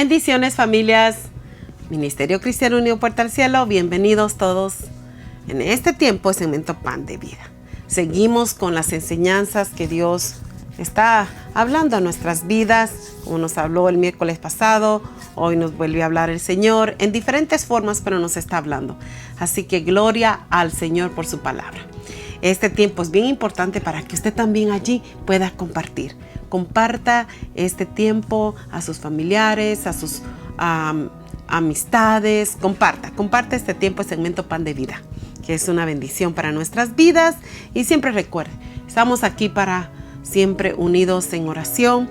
Bendiciones, familias. Ministerio Cristiano Unido Puerta al Cielo. Bienvenidos todos en este tiempo de segmento Pan de Vida. Seguimos con las enseñanzas que Dios está hablando a nuestras vidas. Como nos habló el miércoles pasado, hoy nos vuelve a hablar el Señor en diferentes formas, pero nos está hablando. Así que gloria al Señor por su palabra. Este tiempo es bien importante para que usted también allí pueda compartir. Comparta este tiempo a sus familiares, a sus amistades. Comparte este tiempo, el segmento Pan de Vida, que es una bendición para nuestras vidas. Y siempre recuerde, estamos aquí para siempre unidos en oración.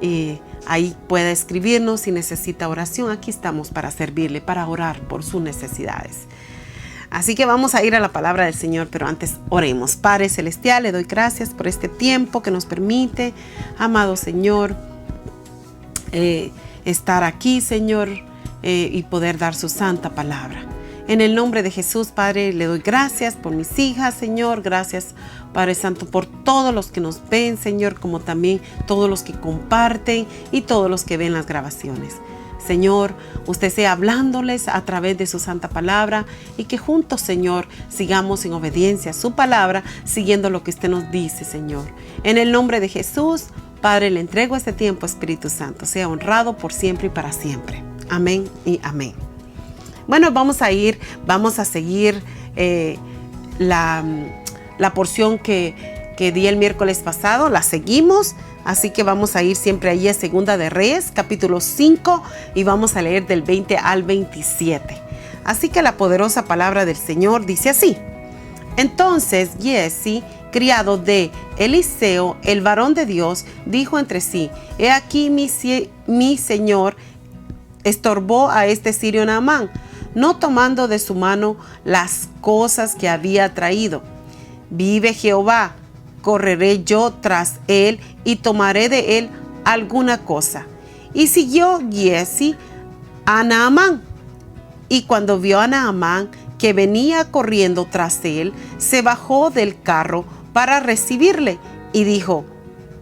Y ahí puede escribirnos si necesita oración. Aquí estamos para servirle, para orar por sus necesidades. Así que vamos a ir a la palabra del Señor, pero antes oremos. Padre Celestial, le doy gracias por este tiempo que nos permite, amado Señor, estar aquí, Señor, y poder dar su santa palabra. En el nombre de Jesús, Padre, le doy gracias por mis hijas, Señor. Gracias, Padre Santo, por todos los que nos ven, Señor, como también todos los que comparten y todos los que ven las grabaciones. Señor, usted sea hablándoles a través de su santa palabra y que juntos, Señor, sigamos en obediencia a su palabra, siguiendo lo que usted nos dice, Señor. En el nombre de Jesús, Padre, le entrego este tiempo, Espíritu Santo. Sea honrado por siempre y para siempre. Amén y amén. Bueno, vamos a seguir la porción que di el miércoles pasado. La seguimos. Así que vamos a ir siempre ahí a Segunda de Reyes, capítulo 5, y vamos a leer del 20 al 27. Así que la poderosa palabra del Señor dice así. Entonces Giezi, criado de Eliseo, el varón de Dios, dijo entre sí: He aquí mi señor estorbó a este sirio Naamán, no tomando de su mano las cosas que había traído. Vive Jehová, correré yo tras él y tomaré de él alguna cosa. Y siguió Giezi a Naamán. Y cuando vio a Naamán que venía corriendo tras él, se bajó del carro para recibirle y dijo: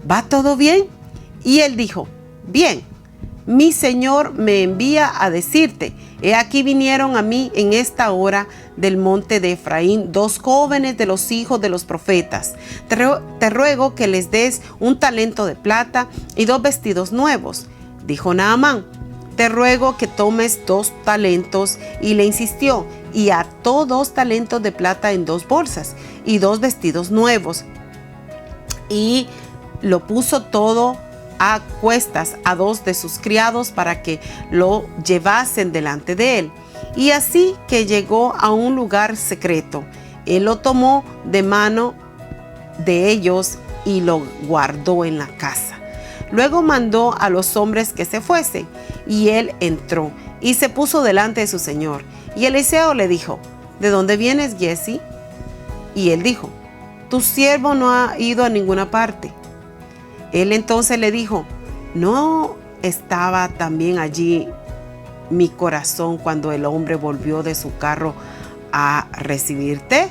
¿Va todo bien? Y él dijo: Bien, mi señor me envía a decirte: He aquí vinieron a mí en esta hora del monte de Efraín 2 jóvenes de los hijos de los profetas. Te ruego que les des un talento de plata y 2 vestidos nuevos. Dijo Naamán: Te ruego que tomes 2 talentos. Y le insistió, y ató 2 talentos de plata en 2 bolsas y 2 vestidos nuevos. Y lo puso todo a cuestas a 2 de sus criados para que lo llevasen delante de él. Y así que llegó a un lugar secreto, él lo tomó de mano de ellos y lo guardó en la casa. Luego mandó a los hombres que se fuesen, y él entró y se puso delante de su señor. Y Eliseo le dijo: ¿De dónde vienes, Giezi? Y él dijo: Tu siervo no ha ido a ninguna parte. Él entonces le dijo: ¿No estaba también allí mi corazón cuando el hombre volvió de su carro a recibirte?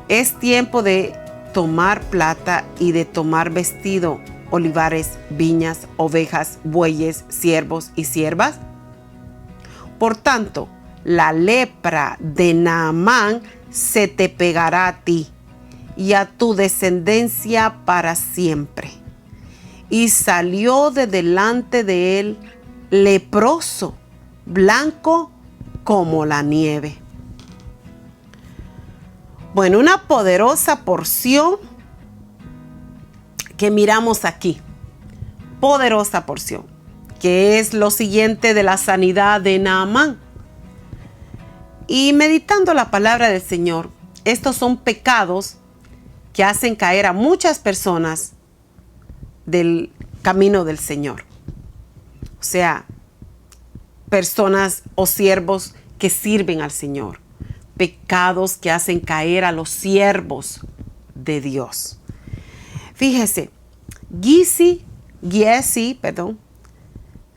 Es tiempo de tomar plata y de tomar vestido, olivares, viñas, ovejas, bueyes, siervos y siervas. Por tanto, la lepra de Naamán se te pegará a ti y a tu descendencia para siempre. Y salió de delante de él leproso, blanco como la nieve. Bueno, una poderosa porción que miramos aquí. Poderosa porción, que es lo siguiente de la sanidad de Naamán. Y meditando la palabra del Señor, estos son pecados que hacen caer a muchas personas del camino del Señor. O sea, personas o siervos que sirven al Señor. Pecados que hacen caer a los siervos de Dios. Fíjese, Giezi,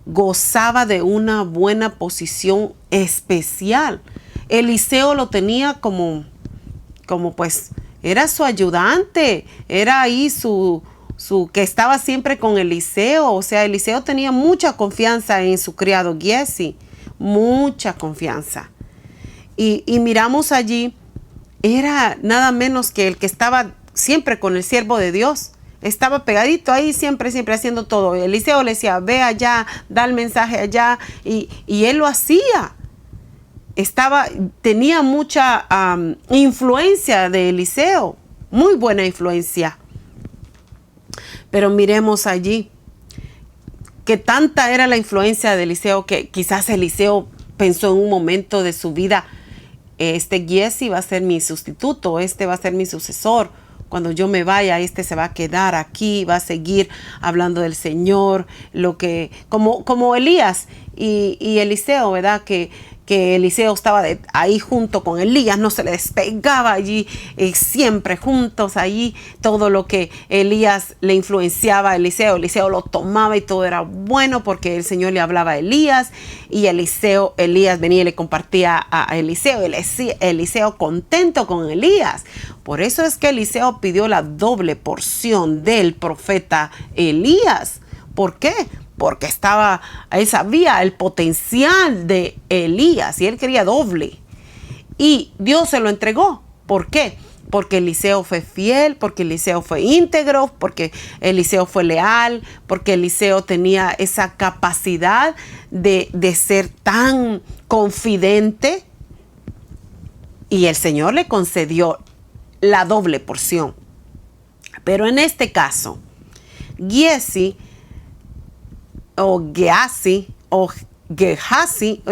gozaba de una buena posición especial. Eliseo lo tenía como pues, era su ayudante, era ahí su que estaba siempre con Eliseo. O sea, Eliseo tenía mucha confianza en su criado Giezi, mucha confianza. Y miramos allí, era nada menos que el que estaba siempre con el siervo de Dios. Estaba pegadito ahí siempre haciendo todo. Eliseo le decía, ve allá, da el mensaje allá, y él lo hacía. Tenía mucha influencia de Eliseo, muy buena influencia. Pero miremos allí que tanta era la influencia de Eliseo que quizás Eliseo pensó en un momento de su vida, Giezi va a ser mi sustituto, va a ser mi sucesor. Cuando yo me vaya, se va a quedar aquí, va a seguir hablando del Señor, como Elías y Eliseo, ¿verdad? Que Eliseo estaba ahí junto con Elías, no se le despegaba allí, siempre juntos allí. Todo lo que Elías le influenciaba a Eliseo lo tomaba y todo era bueno porque el Señor le hablaba a Elías y Elías venía y le compartía a Eliseo. Eliseo contento con Elías. Por eso es que Eliseo pidió la doble porción del profeta Elías. ¿Por qué? Porque él sabía el potencial de Elías y él quería doble. Y Dios se lo entregó. ¿Por qué? Porque Eliseo fue fiel, porque Eliseo fue íntegro, porque Eliseo fue leal, porque Eliseo tenía esa capacidad de ser tan confidente. Y el Señor le concedió la doble porción. Pero en este caso, Giezi o Gehazi o Gehazi,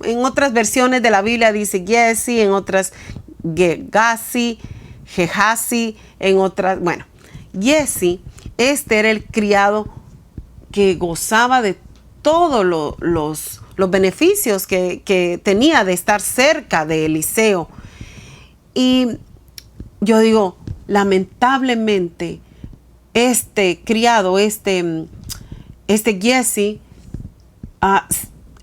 en otras versiones de la Biblia dice Giezi, en otras Gehazi, en otras, bueno, Giezi, era el criado que gozaba de todos los beneficios que tenía de estar cerca de Eliseo. Y yo digo, lamentablemente, criado, Giezi,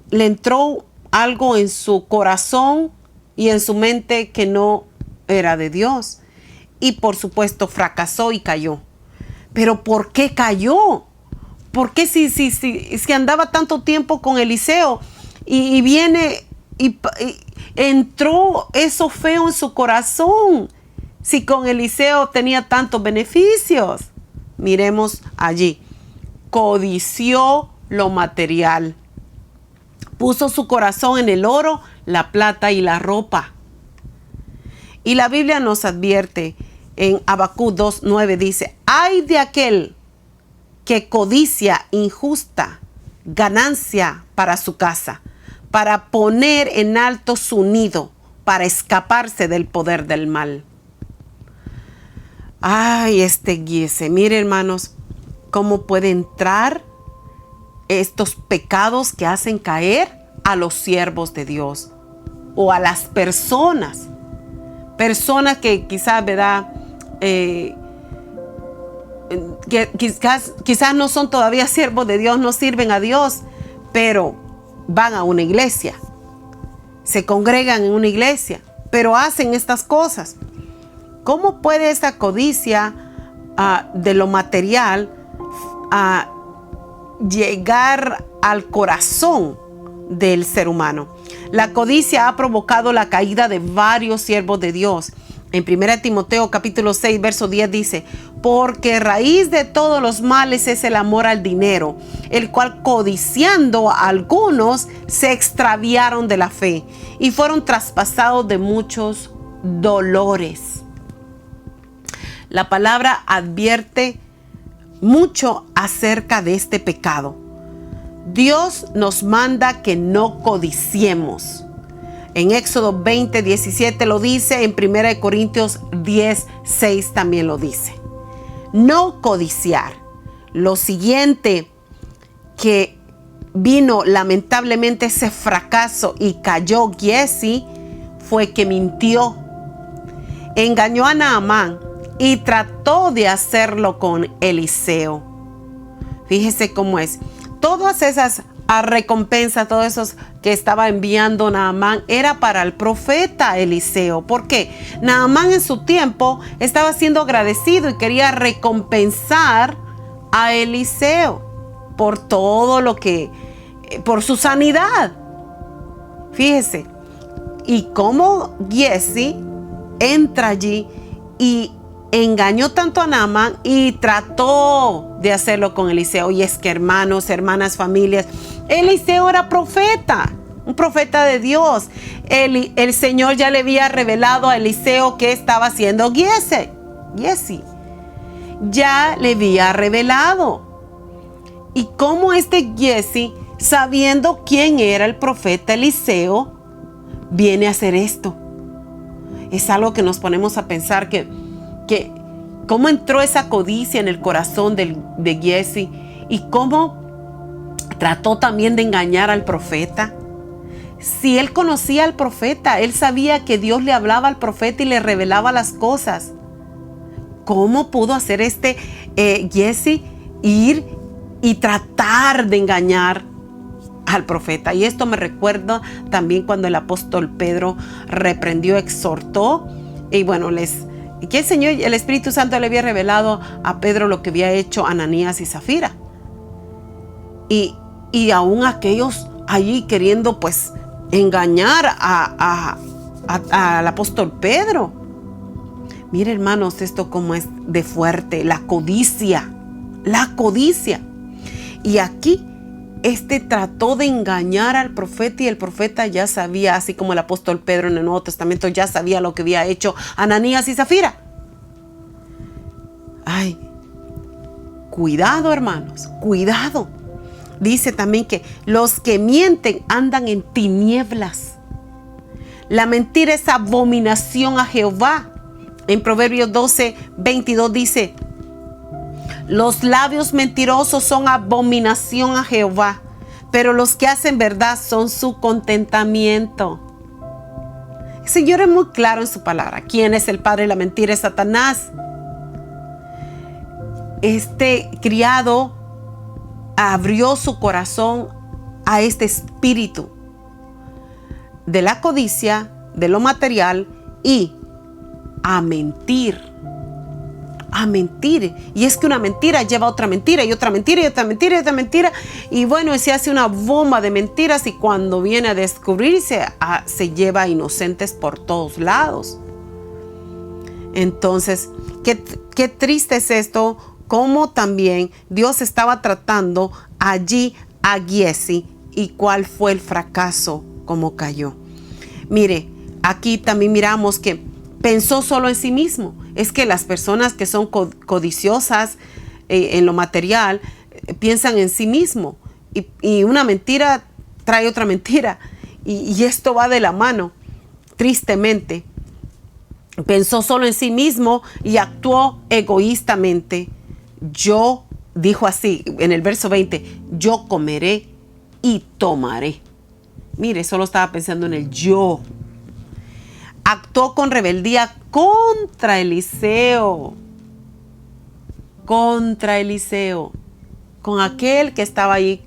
le entró algo en su corazón y en su mente que no era de Dios. Y por supuesto fracasó y cayó. ¿Pero por qué cayó? ¿Por qué si andaba tanto tiempo con Eliseo y viene y entró eso feo en su corazón? Si con Eliseo tenía tantos beneficios. Miremos allí. Codició lo material. Puso su corazón en el oro, la plata y la ropa. Y la Biblia nos advierte en Habacuc 2:9 dice: ay de aquel que codicia injusta ganancia para su casa, para poner en alto su nido, para escaparse del poder del mal. Ay, Giezi, mire hermanos, cómo puede entrar estos pecados que hacen caer a los siervos de Dios o a las personas que quizás, ¿verdad? Que quizás no son todavía siervos de Dios, no sirven a Dios, pero van a una iglesia, se congregan en una iglesia, pero hacen estas cosas. ¿Cómo puede esta codicia de lo material llegar al corazón del ser humano? La codicia ha provocado la caída de varios siervos de Dios. En 1 Timoteo capítulo 6 verso 10 dice: porque raíz de todos los males es el amor al dinero, el cual codiciando a algunos se extraviaron de la fe y fueron traspasados de muchos dolores. La palabra advierte mucho acerca de este pecado. Dios nos manda que no codiciemos. En Éxodo 20:17 lo dice, en 1 Corintios 10:6 también lo dice. No codiciar. Lo siguiente que vino lamentablemente ese fracaso y cayó Giezi fue que mintió. Engañó a Naamán y trató de hacerlo con Eliseo. Fíjese cómo es. Todas esas recompensas, todos esos que estaba enviando Naamán era para el profeta Eliseo. ¿Por qué? Naamán en su tiempo estaba siendo agradecido y quería recompensar a Eliseo por todo lo que, por su sanidad. Fíjese, y cómo Giezi entra allí y engañó tanto a Naamán y trató de hacerlo con Eliseo. Y es que, hermanos, hermanas, familias, Eliseo era profeta, un profeta de Dios. El Señor ya le había revelado a Eliseo qué estaba haciendo Giezi. Ya le había revelado. Y cómo este Giezi, sabiendo quién era el profeta Eliseo, viene a hacer esto. Es algo que nos ponemos a pensar que cómo entró esa codicia en el corazón de Giezi y cómo trató también de engañar al profeta. Si él conocía al profeta, él sabía que Dios le hablaba al profeta y le revelaba las cosas. ¿Cómo pudo hacer Giezi ir y tratar de engañar al profeta? Y esto me recuerda también cuando el apóstol Pedro reprendió, exhortó, y bueno, que el Espíritu Santo le había revelado a Pedro lo que había hecho Ananías y Zafira. Y aún aquellos allí queriendo pues engañar al apóstol Pedro. Mire, hermanos, esto como es de fuerte, la codicia. Y aquí trató de engañar al profeta y el profeta ya sabía, así como el apóstol Pedro en el Nuevo Testamento ya sabía lo que había hecho Ananías y Zafira. Ay, cuidado, hermanos, cuidado. Dice también que los que mienten andan en tinieblas. La mentira es abominación a Jehová. En Proverbios 12:22 dice: los labios mentirosos son abominación a Jehová, pero los que hacen verdad son su contentamiento. El Señor es muy claro en su palabra. ¿Quién es el padre de la mentira? Es Satanás. Este criado abrió su corazón a este espíritu de la codicia, de lo material y a mentir. Y es que una mentira lleva a otra mentira y otra mentira y otra mentira y otra mentira. Y bueno, se hace una bomba de mentiras y cuando viene a descubrirse, se lleva a inocentes por todos lados. Entonces, qué triste es esto, cómo también Dios estaba tratando allí a Giezi y cuál fue el fracaso, cómo cayó. Mire, aquí también miramos que pensó solo en sí mismo. Es que las personas que son codiciosas en lo material piensan en sí mismo y una mentira trae otra mentira y esto va de la mano, tristemente. Pensó solo en sí mismo y actuó egoístamente. Dijo así en el verso 20, yo comeré y tomaré. Mire, solo estaba pensando en el yo. Actuó con rebeldía contra Eliseo, con aquel que estaba ahí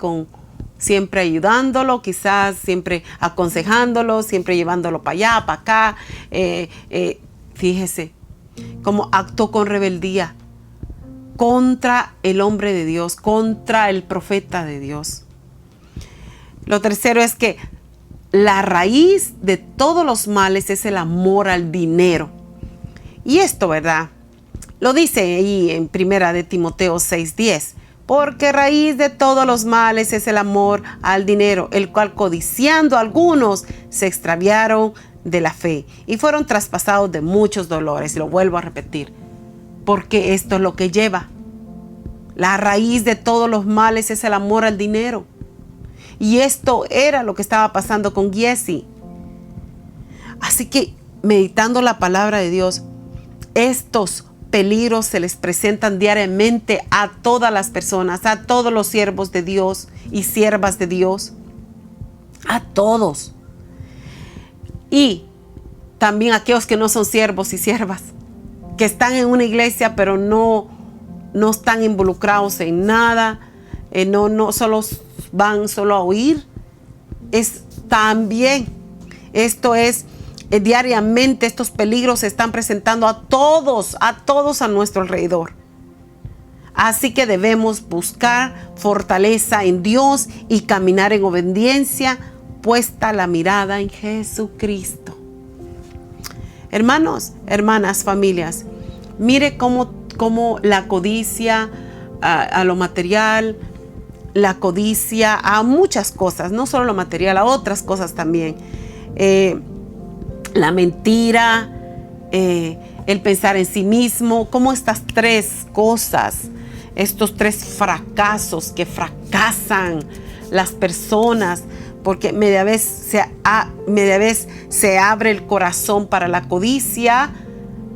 siempre ayudándolo, quizás siempre aconsejándolo, siempre llevándolo para allá, para acá. Fíjese cómo actuó con rebeldía contra el hombre de Dios, contra el profeta de Dios. Lo tercero es que la raíz de todos los males es el amor al dinero. Y esto, ¿verdad? Lo dice ahí en 1 de Timoteo 6:10. Porque raíz de todos los males es el amor al dinero, el cual codiciando algunos se extraviaron de la fe y fueron traspasados de muchos dolores. Lo vuelvo a repetir, porque esto es lo que lleva. La raíz de todos los males es el amor al dinero. Y esto era lo que estaba pasando con Giezi. Así que, meditando la palabra de Dios, estos peligros se les presentan diariamente a todas las personas, a todos los siervos de Dios y siervas de Dios, a todos. Y también a aquellos que no son siervos y siervas, que están en una iglesia pero no están involucrados en nada, no solo van solo a oír. Esto es diariamente, estos peligros se están presentando a todos a nuestro alrededor. Así que debemos buscar fortaleza en Dios y caminar en obediencia, puesta la mirada en Jesucristo. Hermanos, hermanas, familias, mire cómo la codicia a lo material, la codicia a muchas cosas, no solo lo material, a otras cosas también. La mentira, el pensar en sí mismo, como estas tres cosas, estos tres fracasos que fracasan las personas, porque media vez se abre el corazón para la codicia,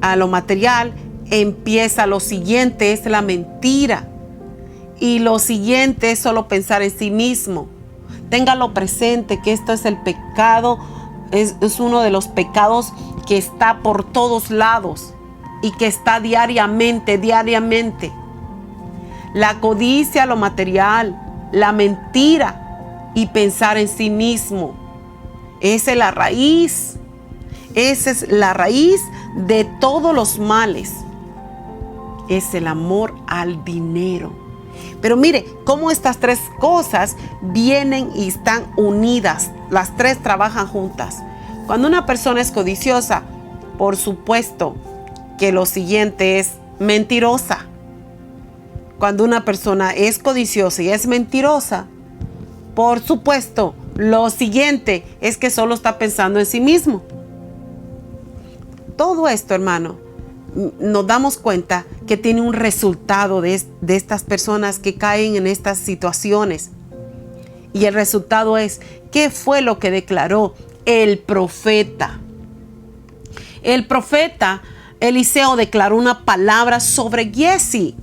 a lo material, empieza lo siguiente, es la mentira. Y lo siguiente es solo pensar en sí mismo. Téngalo presente que esto es el pecado, es uno de los pecados que está por todos lados y que está diariamente. La codicia, lo material, la mentira y pensar en sí mismo. Esa es la raíz. Esa es la raíz de todos los males. Es el amor al dinero. Pero mire cómo estas tres cosas vienen y están unidas. Las tres trabajan juntas. Cuando una persona es codiciosa, por supuesto que lo siguiente es mentirosa. Cuando una persona es codiciosa y es mentirosa, por supuesto, lo siguiente es que solo está pensando en sí mismo. Todo esto, hermano, nos damos cuenta que tiene un resultado de estas personas que caen en estas situaciones. Y el resultado es, ¿qué fue lo que declaró el profeta? El profeta Eliseo declaró una palabra sobre Giesi.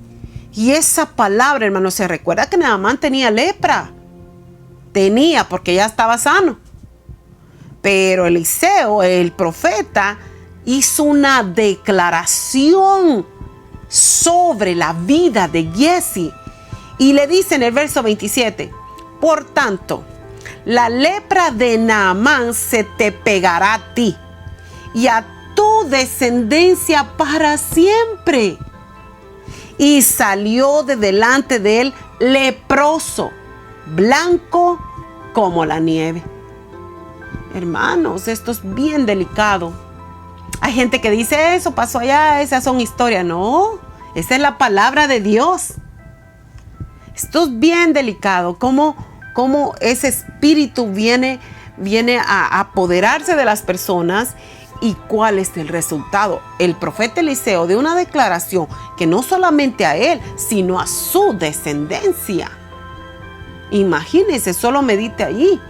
Y esa palabra, hermano, se recuerda que Naamán tenía lepra. Tenía, porque ya estaba sano. Pero Eliseo, el profeta, hizo una declaración sobre la vida de Giesi. Y le dice en el verso 27, por tanto, la lepra de Naamán se te pegará a ti y a tu descendencia para siempre. Y salió de delante de él leproso, blanco como la nieve. Hermanos, esto es bien delicado. Hay gente que dice, eso pasó allá, esas son historias. No, esa es la palabra de Dios. Esto es bien delicado. Cómo ese espíritu viene a apoderarse de las personas. ¿Y cuál es el resultado? El profeta Eliseo de una declaración que no solamente a él, sino a su descendencia. Imagínense, solo medite allí.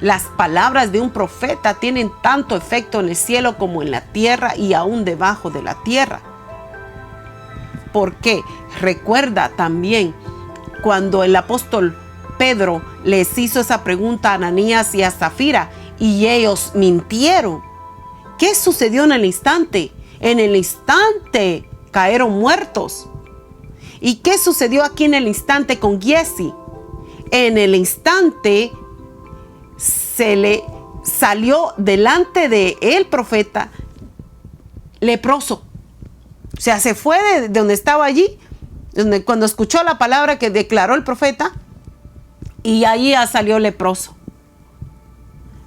Las palabras de un profeta tienen tanto efecto en el cielo como en la tierra y aún debajo de la tierra. Porque recuerda también cuando el apóstol Pedro les hizo esa pregunta a Ananías y a Zafira y ellos mintieron. ¿Qué sucedió en el instante? En el instante cayeron muertos. ¿Y qué sucedió aquí en el instante con Giesi? En el instante se le salió delante de el profeta leproso. O sea, se fue de donde estaba allí, cuando escuchó la palabra que declaró el profeta, y allí salió leproso.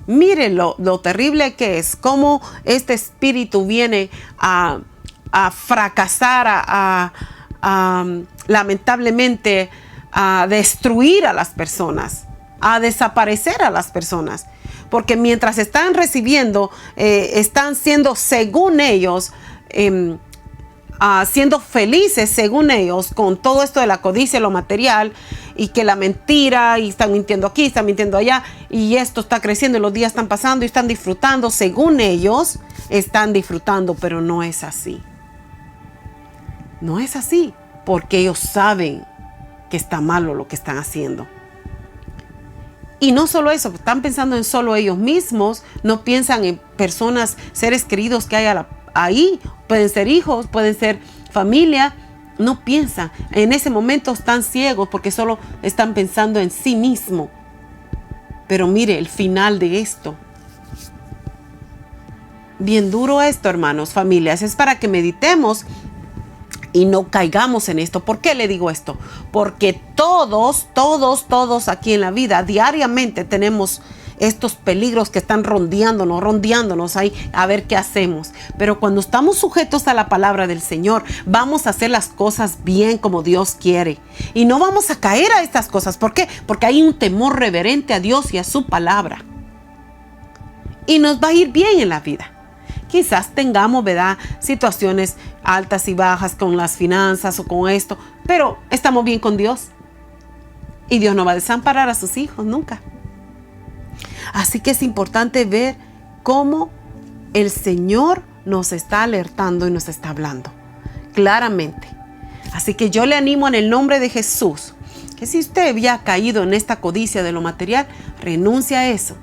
Miren lo terrible que es, cómo este espíritu viene a fracasar, lamentablemente, a destruir a las personas, a desaparecer a las personas. Porque mientras están recibiendo, están siendo, según ellos, siendo felices, según ellos, con todo esto de la codicia, lo material, y que la mentira, y están mintiendo aquí, están mintiendo allá, y esto está creciendo, y los días están pasando, y están disfrutando, según ellos, están disfrutando, pero no es así. No es así, porque ellos saben que está malo lo que están haciendo. Y no solo eso, están pensando en solo ellos mismos, no piensan en personas, seres queridos que hay ahí, pueden ser hijos, pueden ser familia, no piensan. En ese momento están ciegos porque solo están pensando en sí mismo. Pero mire el final de esto. Bien duro esto, hermanos, familias. Es para que meditemos y no caigamos en esto. ¿Por qué le digo esto? Porque todos aquí en la vida, diariamente tenemos estos peligros que están rondeándonos ahí a ver qué hacemos. Pero cuando estamos sujetos a la palabra del Señor, vamos a hacer las cosas bien como Dios quiere. Y no vamos a caer a estas cosas. ¿Por qué? Porque hay un temor reverente a Dios y a su palabra. Y nos va a ir bien en la vida. Quizás tengamos, ¿verdad?, situaciones altas y bajas con las finanzas o con esto, pero estamos bien con Dios. Y Dios no va a desamparar a sus hijos nunca. Así que es importante ver cómo el Señor nos está alertando y nos está hablando claramente. Así que yo le animo en el nombre de Jesús, que si usted había caído en esta codicia de lo material, renuncie a eso.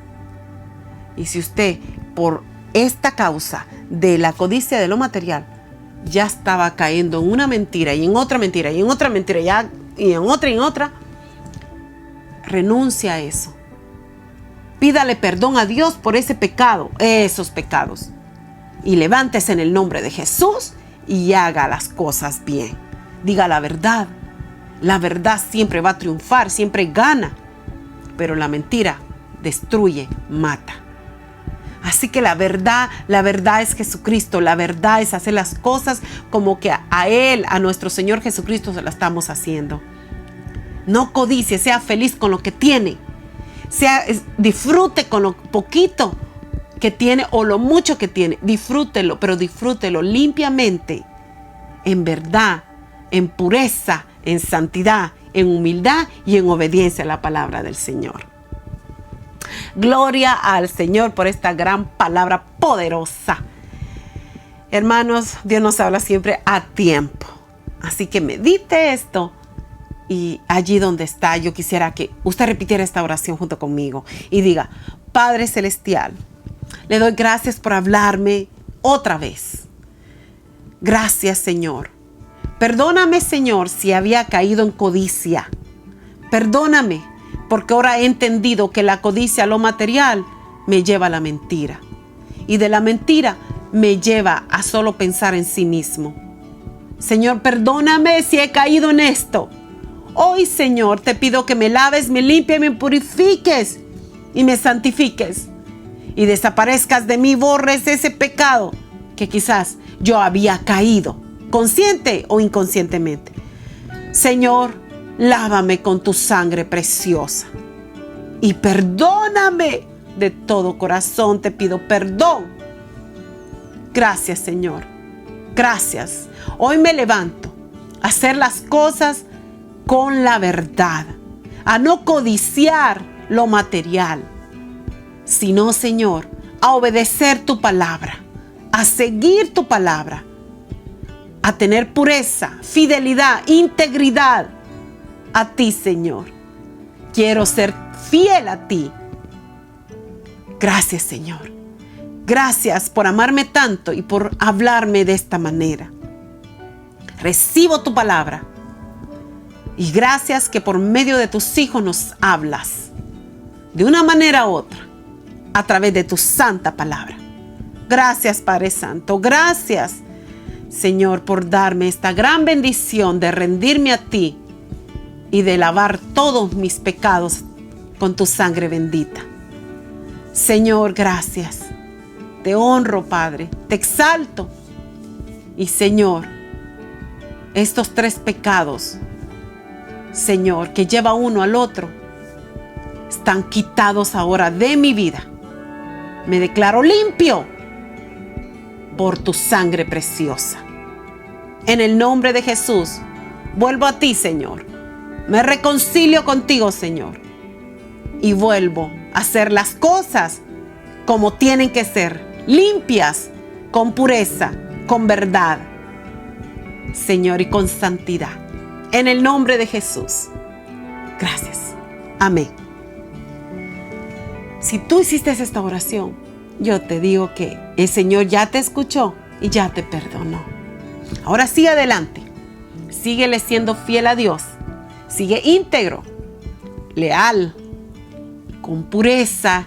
Y si usted, por esta causa de la codicia de lo material, ya estaba cayendo en una mentira y en otra mentira y en otra mentira y en otra, renuncia a eso. Pídale perdón a Dios por ese pecado, esos pecados. Y levántese en el nombre de Jesús y haga las cosas bien. Diga la verdad. La verdad siempre va a triunfar, siempre gana. Pero la mentira destruye, mata. Así que la verdad es Jesucristo. La verdad es hacer las cosas como que a Él, a nuestro Señor Jesucristo, se la estamos haciendo. No codicie, sea feliz con lo que tiene. Disfrute con lo poquito que tiene o lo mucho que tiene. Disfrútelo, pero disfrútelo limpiamente, en verdad, en pureza, en santidad, en humildad y en obediencia a la palabra del Señor. Gloria al Señor por esta gran palabra poderosa. Hermanos, Dios nos habla siempre a tiempo. Así que medite esto. Y allí donde está, yo quisiera que usted repitiera esta oración junto conmigo y diga: Padre Celestial, le doy gracias por hablarme otra vez. Gracias, Señor. Perdóname, Señor, si había caído en codicia. Perdóname, porque ahora he entendido que la codicia a lo material me lleva a la mentira. Y de la mentira me lleva a solo pensar en sí mismo. Señor, perdóname si he caído en esto. Hoy, Señor, te pido que me laves, me limpies, me purifiques y me santifiques. Y desaparezcas de mí, borres ese pecado que quizás yo había caído, consciente o inconscientemente. Señor, lávame con tu sangre preciosa. Y perdóname de todo corazón, te pido perdón. Gracias, Señor. Gracias. Hoy me levanto a hacer las cosas con la verdad, a no codiciar lo material, sino, Señor, a obedecer tu palabra, a seguir tu palabra, a tener pureza, fidelidad, integridad a ti, Señor. Quiero ser fiel a ti. Gracias, Señor. Gracias por amarme tanto y por hablarme de esta manera. Recibo tu palabra. Y gracias que por medio de tus hijos nos hablas de una manera u otra a través de tu santa palabra. Gracias, Padre Santo. Gracias, Señor, por darme esta gran bendición de rendirme a ti y de lavar todos mis pecados con tu sangre bendita. Señor, gracias. Te honro, Padre. Te exalto. Y, Señor, estos 3 pecados, Señor, que lleva uno al otro, están quitados ahora de mi vida. Me declaro limpio por tu sangre preciosa. En el nombre de Jesús, vuelvo a ti, Señor. Me reconcilio contigo, Señor. Y vuelvo a hacer las cosas como tienen que ser, limpias, con pureza, con verdad, Señor, y con santidad. En el nombre de Jesús. Gracias. Amén. Si tú hiciste esta oración, yo te digo que el Señor ya te escuchó y ya te perdonó. Ahora sigue adelante. Síguele siendo fiel a Dios. Sigue íntegro, leal, con pureza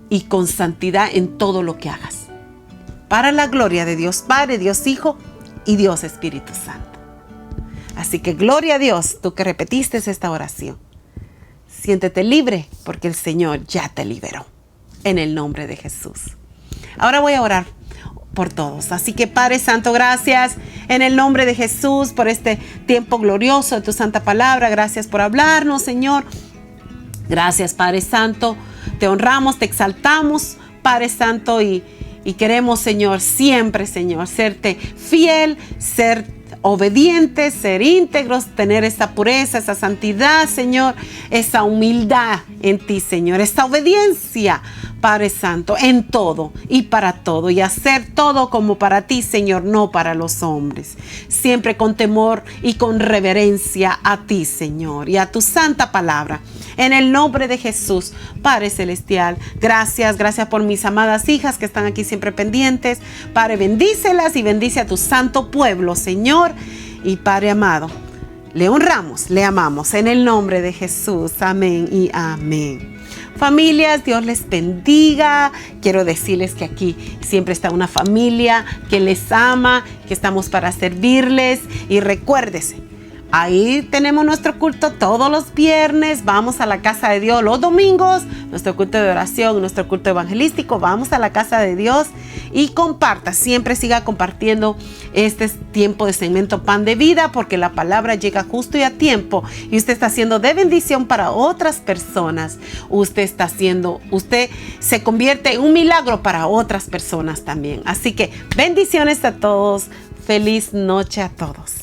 y con santidad en todo lo que hagas. Para la gloria de Dios Padre, Dios Hijo y Dios Espíritu Santo. Así que gloria a Dios, tú que repetiste esta oración. Siéntete libre porque el Señor ya te liberó. En el nombre de Jesús. Ahora voy a orar por todos. Así que Padre Santo, gracias en el nombre de Jesús por este tiempo glorioso de tu santa palabra. Gracias por hablarnos, Señor. Gracias, Padre Santo. Te honramos, te exaltamos, Padre Santo, y queremos, Señor, siempre, Señor, serte fiel, ser obedientes, ser íntegros, tener esa pureza, esa santidad, Señor, esa humildad en ti, Señor, esa obediencia, Padre Santo, en todo y para todo, y hacer todo como para ti, Señor, no para los hombres. Siempre con temor y con reverencia a ti, Señor, y a tu santa palabra. En el nombre de Jesús, Padre Celestial, gracias por mis amadas hijas que están aquí siempre pendientes. Padre, bendícelas y bendice a tu santo pueblo, Señor. Y Padre amado, le honramos, le amamos en el nombre de Jesús. Amén y amén. Familias, Dios les bendiga. Quiero decirles que aquí siempre está una familia que les ama, que estamos para servirles. Y recuérdese, ahí tenemos nuestro culto todos los viernes. Vamos a la casa de Dios los domingos. Nuestro culto de oración, nuestro culto evangelístico. Vamos a la casa de Dios y comparta. Siempre siga compartiendo este tiempo de segmento Pan de Vida, porque la palabra llega justo y a tiempo. Y usted está haciendo de bendición para otras personas. Usted se convierte en un milagro para otras personas también. Así que bendiciones a todos. Feliz noche a todos.